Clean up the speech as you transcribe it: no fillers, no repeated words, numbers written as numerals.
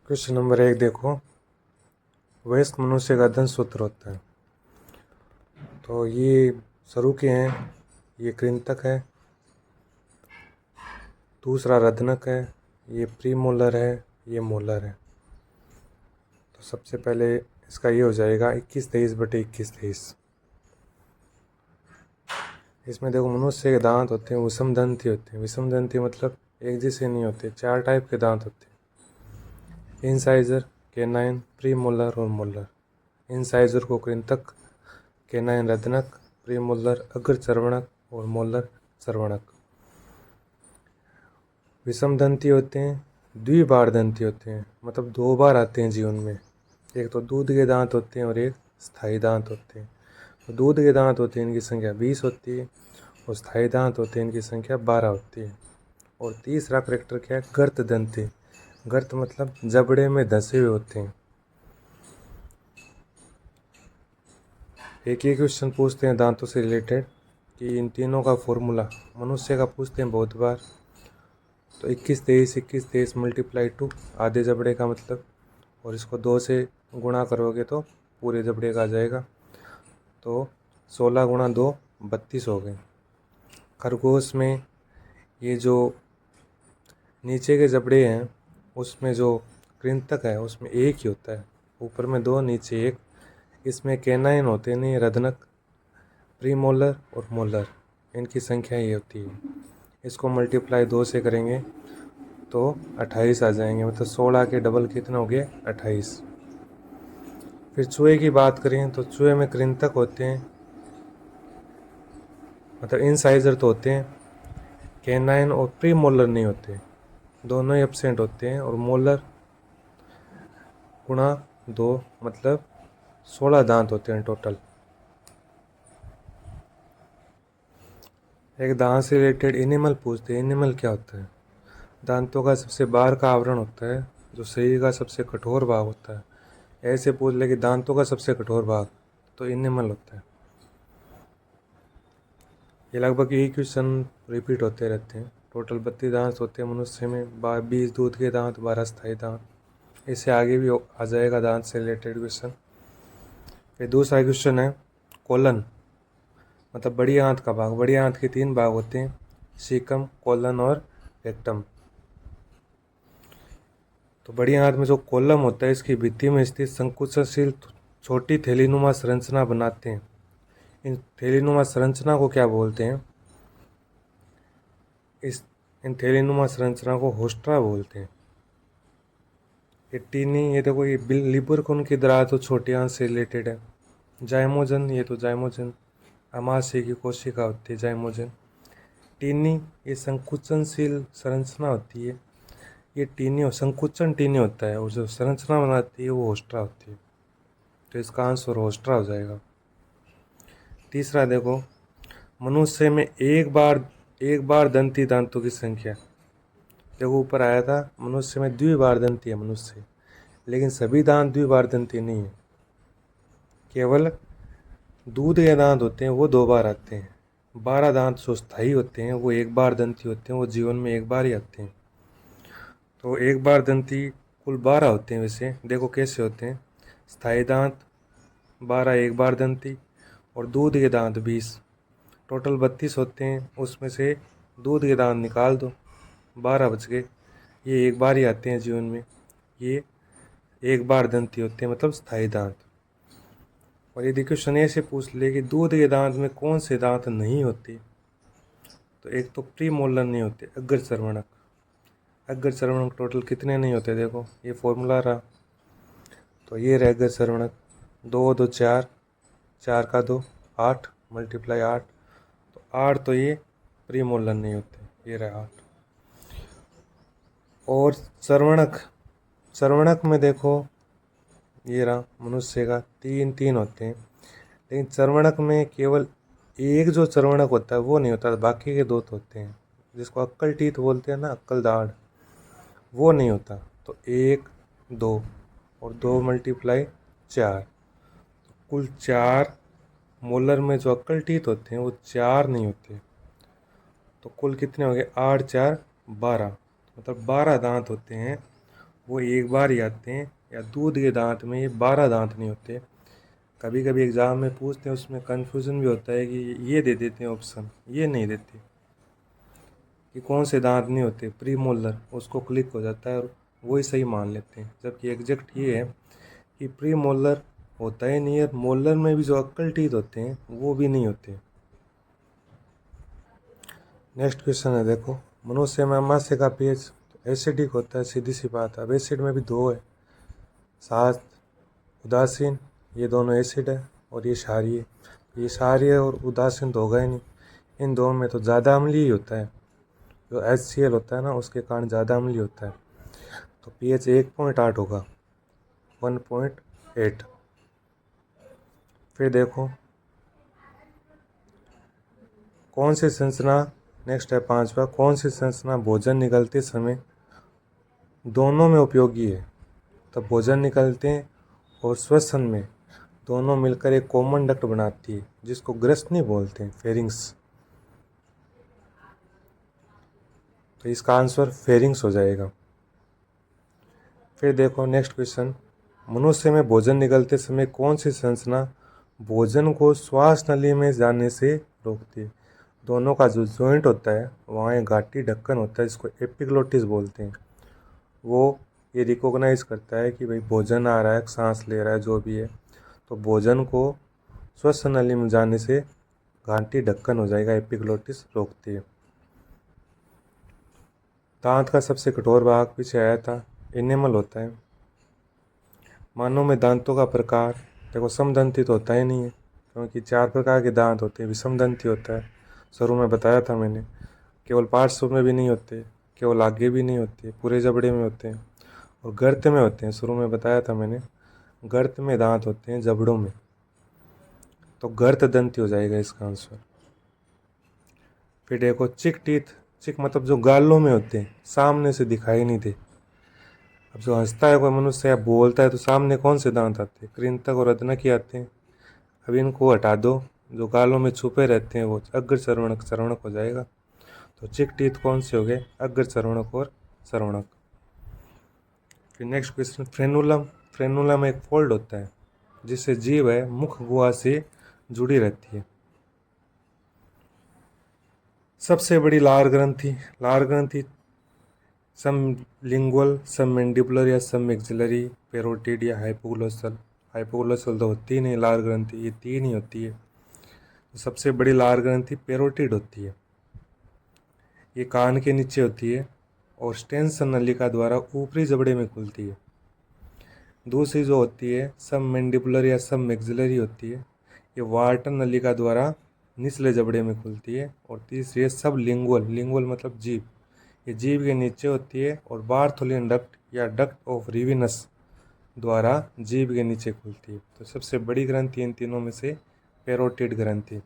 Question number 1 देखो। वयस्क मनुष्य का दंत सूत्र होता है। तो ये शुरू के हैं, ये कृंतक है, दूसरा रत्नक है, ये प्रीमोलर है, ये मोलर है। तो सबसे पहले इसका ये हो जाएगा 21-23/21-23। इसमें देखो मनुष्य के दांत होते हैं विषम दंती होते हैं। विषम दंती मतलब एक जैसे नहीं होते, 4 टाइप के दांत होते हैं: इंसाइजर, कैनाइन, प्रीमोलर और मोलर। इंसाइजर को कृंतक, कैनाइन रत्नक, प्रीमोलर अग्र चर्वणक और मोलर चर्वणक। विषम दंती होते हैं, द्विबार दंती होते हैं, मतलब 2 बार आते हैं जीवन में। एक तो दूध के दांत होते हैं और एक स्थायी दांत होते हैं। तो दूध के दांत होते हैं, इनकी संख्या 20 होती है, और स्थायी दांत होते हैं, इनकी संख्या 12 होती है। और तीसरा करेक्टर क्या है? गर्त दंती। गर्त मतलब जबड़े में धंसे हुए होते हैं। एक ही क्वेश्चन पूछते हैं दांतों से रिलेटेड कि इन तीनों का फॉर्मूला मनुष्य का पूछते हैं बहुत बार। तो 21-23 मल्टीप्लाई टू आधे जबड़े का मतलब, और इसको 2 से गुणा करोगे तो पूरे जबड़े का आ जाएगा। तो 16 गुणा 2 32 हो गए। खरगोश में ये जो नीचे के जबड़े हैं उसमें जो कृंतक है उसमें एक ही होता है, ऊपर में 2 नीचे 1। इसमें कैनाइन होते नहीं, रत्नक, प्रीमोलर और मोलर, इनकी संख्या ये होती है। इसको मल्टीप्लाई 2 से करेंगे तो 28 आ जाएंगे, मतलब 16 के डबल कितने हो गए? 28। फिर चूहे की बात करें तो चूहे में कृंतक होते हैं, मतलब इनसाइजर तो होते हैं, कैनाइन और प्री मोलर नहीं होते, दोनों ही एब्सेंट होते हैं। और मोलर गुणा 2 मतलब 16 दांत होते हैं टोटल। एक दांत से रिलेटेड एनिमल पूछते हैं। एनिमल क्या होता है? दांतों का सबसे बाहर का आवरण होता है जो शरीर का सबसे कठोर भाग होता है। ऐसे पूछ ले कि दांतों का सबसे कठोर भाग, तो एनिमल होता है। ये लगभग यही क्वेश्चन रिपीट होते रहते हैं। टोटल 32 दांत होते हैं मनुष्य में, 20 दूध के दांत, 12 स्थायी दांत। इससे आगे भी आ जाएगा दांत से रिलेटेड क्वेश्चन। फिर दूसरा क्वेश्चन है कोलन, मतलब बड़ी आंत का भाग। बड़ी आंत के 3 भाग होते हैं: सीकम, कोलन और रेक्टम। तो बड़ी आंत में जो कोलम होता है इसकी भित्ति में स्थित संकुचनशील छोटी थैलीनुमा संरचना बनाते हैं। इन थैलीनुमा संरचना को क्या बोलते हैं? इन थैलीनुमा संरचना को होस्ट्रा बोलते हैं। ये टीनी, ये देखो, ये लिबर कोन की दरार तो छोटी आंत से रिलेटेड है। जाइमोजन, ये तो जाइमोजन अमाशय की कोशिका होती है जाइमोजन। टीनी, ये संकुचनशील संरचना होती है। ये टीनी और संकुचन टीनी होता है, और जो संरचना बनाती है वो होस्ट्रा होती है। तो इसका आंसर होस्ट्रा हो जाएगा। तीसरा देखो, मनुष्य में एक बार दंती दांतों की संख्या। देखो ऊपर आया था मनुष्य में द्विबार दंती है मनुष्य, लेकिन सभी दांत द्विबार दंती नहीं है। केवल दूध के दांत होते हैं वो 2 बार आते हैं। 12 दांत जो स्थायी होते हैं वो एक बार दंती होते हैं, वो जीवन में एक बार ही आते हैं। तो एक बार दंती कुल 12 होते हैं। वैसे देखो कैसे होते हैं: स्थायी दांत 12 एक बार दंती, और दूध के दांत 20, टोटल 32 होते हैं। उसमें से दूध के दांत निकाल दो, 12 बच गए। ये एक बार ही आते हैं जीवन में, ये एक बार दंती होते हैं, मतलब स्थायी दांत। और यदि क्वेश्चन ऐसे पूछ ले कि दूध के दांत में कौन से दांत नहीं होते, तो एक तो प्री मोलर नहीं होते, अग्र चर्वणक। अग्र चर्वणक टोटल कितने नहीं होते? देखो ये फॉर्मूला रहा, तो ये रह अग्र चर्वणक। 2 2 4, 4 का 2 8 मल्टीप्लाई 8, तो 8 तो ये प्री मोलर नहीं होते, ये रहा 8। और चर्वणक, चर्वणक में देखो ये रहा मनुष्य का 3 होते हैं, लेकिन चर्वणक में केवल एक जो चर्वणक होता है वो नहीं होता, बाकी के 2 तो होते हैं, जिसको अक्कल टीथ बोलते हैं ना, अक्कल दाढ़, वो नहीं होता। तो 1 2 और 2 मल्टीप्लाई 4, तो कुल 4। मोलर में जो अक्कल टीथ होते हैं वो 4 नहीं होते। तो कुल कितने हो गए? 8 4 12, मतलब 12 दांत होते हैं वो एक बार ही आते हैं, या दूध के दांत में ये 12 दांत नहीं होते। कभी कभी एग्ज़ाम में पूछते हैं, उसमें कन्फ्यूज़न भी होता है कि ये दे देते हैं ऑप्शन, ये नहीं देते कि कौन से दांत नहीं होते। प्री मोलर उसको क्लिक हो जाता है और वही सही मान लेते हैं, जबकि एग्जैक्ट ये है कि प्री मोलर होता ही नहीं है। मोलर में भी जो अक्कल टीथ होते हैं वो भी नहीं होते। नेक्स्ट क्वेश्चन है, देखो मनुष्य में अमाशय का पीएच एसिडिक होता है, सीधी सी बात है। अब एसिड में भी दो है, सात उदासीन, ये दोनों एसिड है, और ये क्षारीय। ये क्षारीय और उदासीन तो होगा ही नहीं, इन दोनों में तो ज़्यादा अम्लीय होता है। जो HCl होता है ना, उसके कारण ज़्यादा अम्लीय होता है। तो pH 1.8 होगा, 1.8। फिर देखो कौन सी संरचना, नेक्स्ट है 5वां, कौन सी संरचना भोजन निगलते समय दोनों में उपयोगी है। तो भोजन निकलते हैं और श्वसन में दोनों मिलकर एक कॉमन डक्ट बनाती है, जिसको ग्रसनी बोलते हैं, फेरिंग्स। तो इसका आंसर फेरिंग्स हो जाएगा। फिर देखो नेक्स्ट क्वेश्चन, मनुष्य में भोजन निगलते समय कौन सी संरचना भोजन को श्वास नली में जाने से रोकती है। दोनों का जो जॉइंट होता है वहाँ एक घाटी ढक्कन होता है, जिसको एपिग्लोटिस बोलते हैं। वो ये रिकॉग्नाइज करता है कि भाई भोजन आ रहा है, सांस ले रहा है, जो भी है, तो भोजन को श्वसन नली में जाने से घाटी ढक्कन हो जाएगा, एपिग्लोटिस रोकती है। दांत का सबसे कठोर भाग पीछे आया था, इनेमल होता है। मानव में दांतों का प्रकार, देखो समदंती तो होता ही नहीं है, क्योंकि 4 प्रकार के दांत होते हैं। विषमदंती होता है, शुरू में बताया था मैंने। केवल पार्श्व में भी नहीं होते, केवल आगे भी नहीं होते, पूरे जबड़े में होते हैं। और गर्त में होते हैं, शुरू में बताया था मैंने, गर्त में दांत होते हैं, जबड़ों में। तो गर्त दंती हो जाएगा इसका आंसर। फिर देखो चिक टीथ, चिक मतलब जो गालों में होते हैं, सामने से दिखाई नहीं दे। अब जो हंसता है कोई मनुष्य या बोलता है तो सामने कौन से दांत आते हैं, कृंतक और अधनक ही आते हैं। अब इनको हटा दो, जो गालों में छुपे रहते हैं वो अग्र चर्वणक चर्वणक हो जाएगा। तो चिक टीथ कौन से हो गए, अग्र चर्वणक और चर्वणक। फिर नेक्स्ट क्वेश्चन, फ्रेनुलम, फ्रेनुलम एक फोल्ड होता है जिससे जीभ है मुख गुहा से जुड़ी रहती है। सबसे बड़ी लार ग्रंथि, लार ग्रंथि सम लिंगुअल, सम मैंडिबुलर या सम मैक्सिलरी, पेरोटिड या हाइपोग्लोसल। हाइपोग्लोसल तो होती ही नहीं लार ग्रंथि, ये 3 ही होती है। तो सबसे बड़ी लार ग्रंथि पेरोटिड होती है, ये कान के नीचे होती है और स्टेंसन नलिका द्वारा ऊपरी जबड़े में खुलती है। दूसरी जो होती है सब मैंडिबुलर या सब मैक्सिलरी होती है, ये वार्टन नलिका द्वारा निचले जबड़े में खुलती है। और तीसरी है सब लिंगुअल, लिंगुअल मतलब जीभ, ये जीभ के नीचे होती है और बार्थोलियन डक्ट या डक्ट ऑफ रिविनस द्वारा जीभ के नीचे खुलती है। तो सबसे बड़ी ग्रंथि इन तीनों में से पेरोटिड ग्रंथि।